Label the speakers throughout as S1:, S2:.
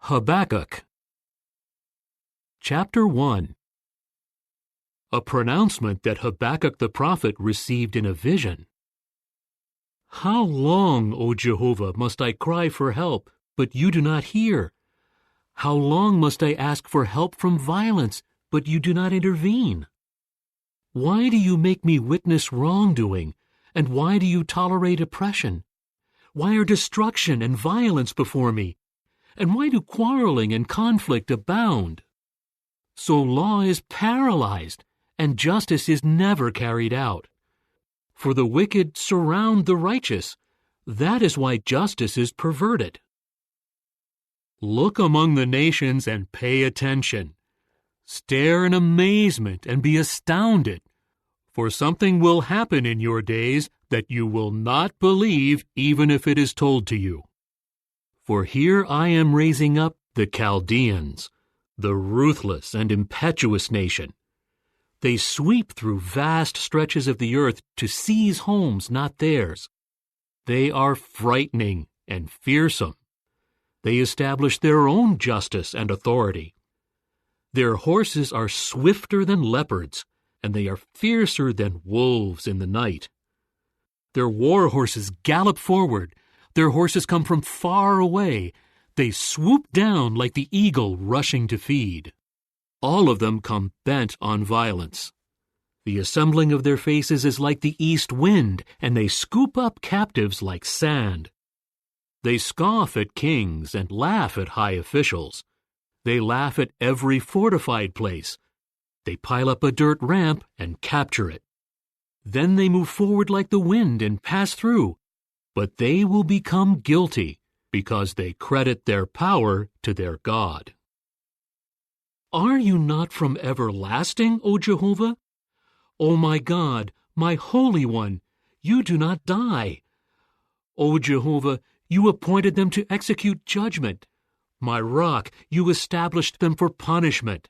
S1: Habakkuk. Chapter 1. A pronouncement that Habakkuk the prophet received in a vision. How long, O Jehovah, must I cry for help, but you do not hear? How long must I ask for help from violence, but you do not intervene? Why do you make me witness wrongdoing, and why do you tolerate oppression? Why are destruction and violence before me? And why do quarreling and conflict abound? So law is paralyzed, and justice is never carried out. For the wicked surround the righteous. That is why justice is perverted. Look among the nations and pay attention. Stare in amazement and be astounded, for something will happen in your days that you will not believe even if it is told to you. For here I am raising up the Chaldeans, the ruthless and impetuous nation. They sweep through vast stretches of the earth to seize homes not theirs. They are frightening and fearsome. They establish their own justice and authority. Their horses are swifter than leopards, and they are fiercer than wolves in the night. Their war horses gallop forward. Their horses come from far away. They swoop down like the eagle rushing to feed. All of them come bent on violence. The assembling of their faces is like the east wind, and they scoop up captives like sand. They scoff at kings and laugh at high officials. They laugh at every fortified place. They pile up a dirt ramp and capture it. Then they move forward like the wind and pass through. But they will become guilty because they credit their power to their God. Are you not from everlasting, O Jehovah? O my God, my Holy One, you do not die. O Jehovah, you appointed them to execute judgment. My rock, you established them for punishment.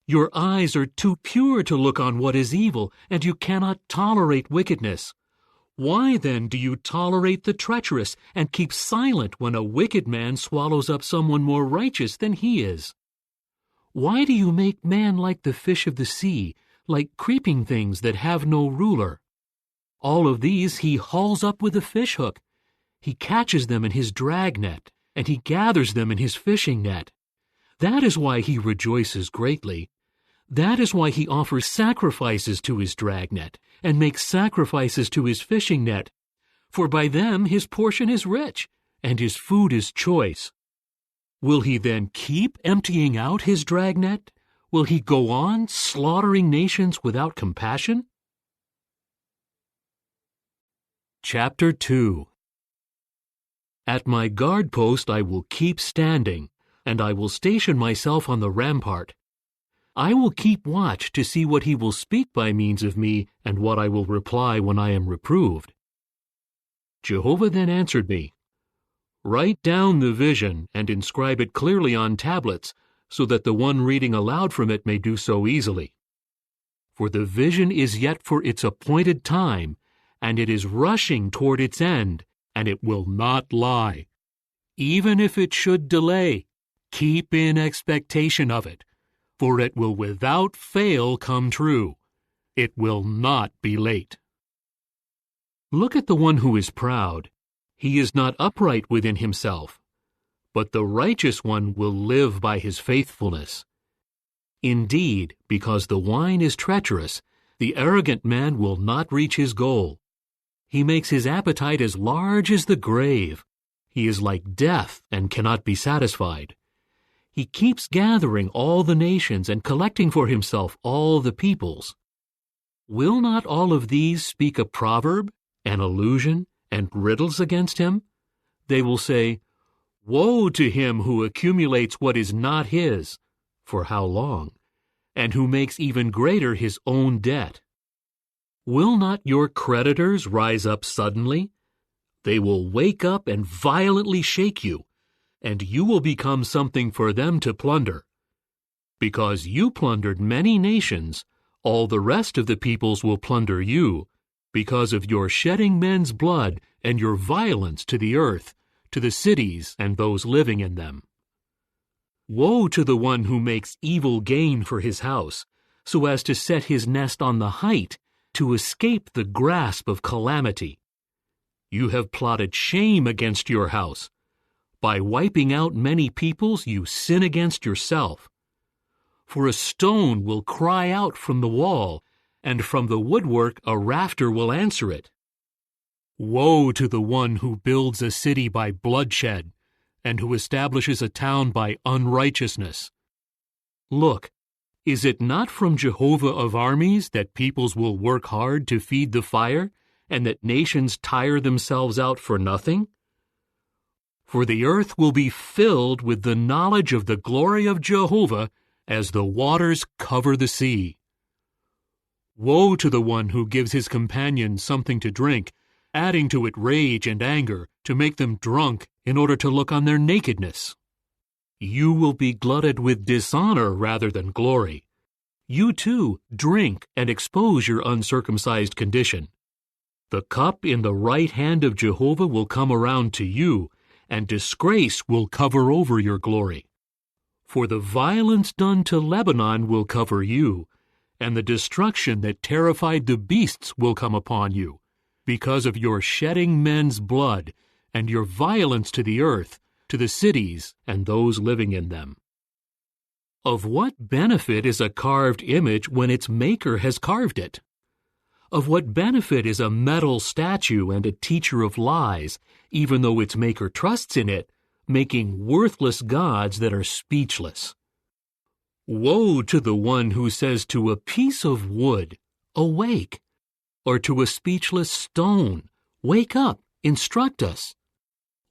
S1: Your eyes are too pure to look on what is evil, and you cannot tolerate wickedness. Why then do you tolerate the treacherous and keep silent when a wicked man swallows up someone more righteous than he is? Why do you make man like the fish of the sea, like creeping things that have no ruler? All of these he hauls up with a fishhook. He catches them in his dragnet, and he gathers them in his fishing net. That is why he rejoices greatly. That is why he offers sacrifices to his dragnet, and makes sacrifices to his fishing net. For by them his portion is rich, and his food is choice. Will he then keep emptying out his dragnet? Will he go on slaughtering nations without compassion? Chapter 2. At my guard post I will keep standing, and I will station myself on the rampart. I will keep watch to see what he will speak by means of me and what I will reply when I am reproved. Jehovah then answered me, Write down the vision and inscribe it clearly on tablets, so that the one reading aloud from it may do so easily. For the vision is yet for its appointed time, and it is rushing toward its end, and it will not lie. Even if it should delay, keep in expectation of it, for it will without fail come true. It will not be late. Look at the one who is proud. He is not upright within himself, but the righteous one will live by his faithfulness. Indeed, because the wine is treacherous, the arrogant man will not reach his goal. He makes his appetite as large as the grave. He is like death and cannot be satisfied. He keeps gathering all the nations and collecting for himself all the peoples. Will not all of these speak a proverb, an allusion, and riddles against him? They will say, Woe to him who accumulates what is not his, for how long, and who makes even greater his own debt. Will not your creditors rise up suddenly? They will wake up and violently shake you, and you will become something for them to plunder. Because you plundered many nations, all the rest of the peoples will plunder you, because of your shedding men's blood and your violence to the earth, to the cities and those living in them. Woe to the one who makes evil gain for his house, so as to set his nest on the height, to escape the grasp of calamity. You have plotted shame against your house. By wiping out many peoples, you sin against yourself. For a stone will cry out from the wall, and from the woodwork a rafter will answer it. Woe to the one who builds a city by bloodshed, and who establishes a town by unrighteousness. Look, is it not from Jehovah of armies that peoples will work hard to feed the fire, and that nations tire themselves out for nothing? For the earth will be filled with the knowledge of the glory of Jehovah as the waters cover the sea. Woe to the one who gives his companions something to drink, adding to it rage and anger, to make them drunk in order to look on their nakedness. You will be glutted with dishonor rather than glory. You too drink and expose your uncircumcised condition. The cup in the right hand of Jehovah will come around to you, and disgrace will cover over your glory. For the violence done to Lebanon will cover you, and the destruction that terrified the beasts will come upon you, because of your shedding men's blood, and your violence to the earth, to the cities and those living in them. Of what benefit is a carved image when its maker has carved it? Of what benefit is a metal statue and a teacher of lies, even though its maker trusts in it, making worthless gods that are speechless? Woe to the one who says to a piece of wood, "Awake," or to a speechless stone, "Wake up, instruct us."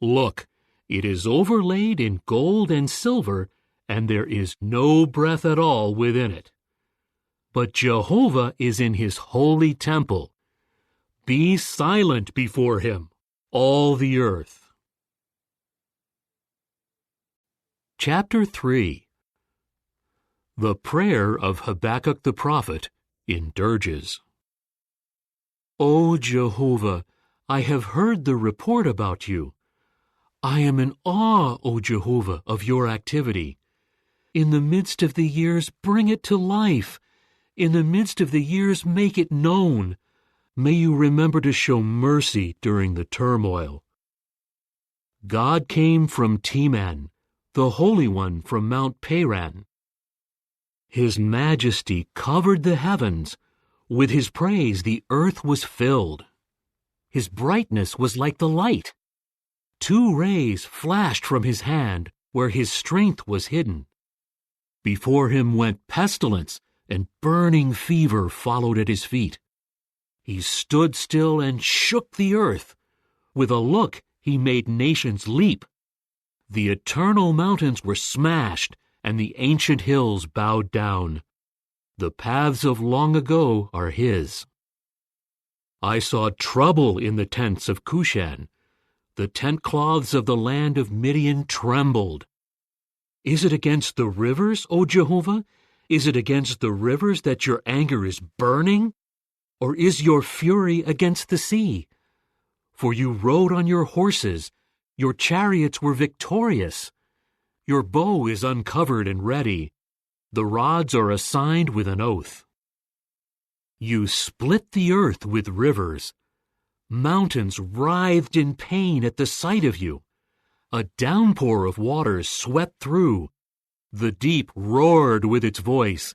S1: Look, it is overlaid in gold and silver, and there is no breath at all within it. But Jehovah is in his holy temple. Be silent before him, all the earth. Chapter 3. The Prayer of Habakkuk the Prophet in Dirges. O Jehovah, I have heard the report about you. I am in awe, O Jehovah, of your activity. In the midst of the years, bring it to life. In the midst of the years, make it known. May you remember to show mercy during the turmoil. God came from Teman, the Holy One from Mount Paran. His majesty covered the heavens. With his praise the earth was filled. His brightness was like the light. 2 rays flashed from his hand where his strength was hidden. Before him went pestilence, and burning fever followed at his feet. He stood still and shook the earth. With a look he made nations leap. The eternal mountains were smashed, and the ancient hills bowed down. The paths of long ago are his. I saw trouble in the tents of Cushan. The tent cloths of the land of Midian trembled. Is it against the rivers, O Jehovah? Is it against the rivers that your anger is burning? Or is your fury against the sea? For you rode on your horses, your chariots were victorious. Your bow is uncovered and ready. The rods are assigned with an oath. You split the earth with rivers. Mountains writhed in pain at the sight of you. A downpour of waters swept through. The deep roared with its voice.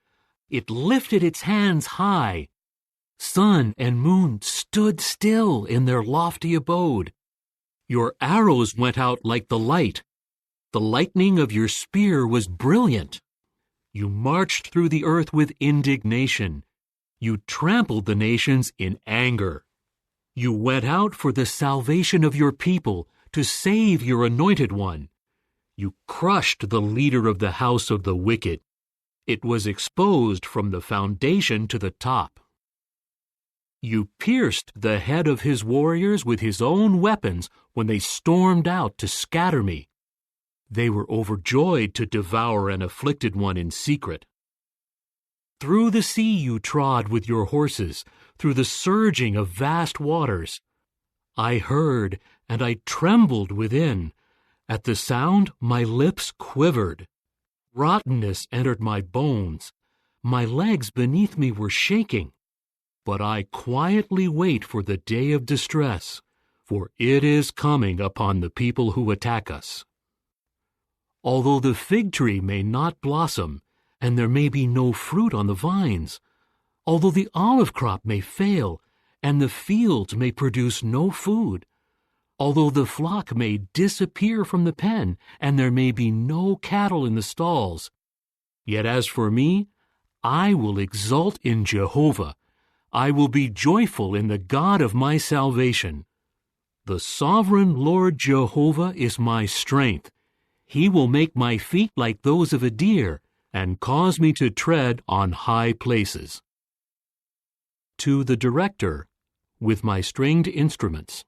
S1: It lifted its hands high. Sun and moon stood still in their lofty abode. Your arrows went out like the light. The lightning of your spear was brilliant. You marched through the earth with indignation. You trampled the nations in anger. You went out for the salvation of your people, to save your anointed one. You crushed the leader of the house of the wicked. It was exposed from the foundation to the top. You pierced the head of his warriors with his own weapons when they stormed out to scatter me. They were overjoyed to devour an afflicted one in secret. Through the sea you trod with your horses, through the surging of vast waters. I heard, and I trembled within. At the sound, my lips quivered. Rottenness entered my bones. My legs beneath me were shaking. But I quietly wait for the day of distress, for it is coming upon the people who attack us. Although the fig tree may not blossom, and there may be no fruit on the vines, although the olive crop may fail, and the fields may produce no food, although the flock may disappear from the pen, and there may be no cattle in the stalls, yet as for me, I will exult in Jehovah. I will be joyful in the God of my salvation. The sovereign Lord Jehovah is my strength. He will make my feet like those of a deer, and cause me to tread on high places. To the director, with my stringed instruments.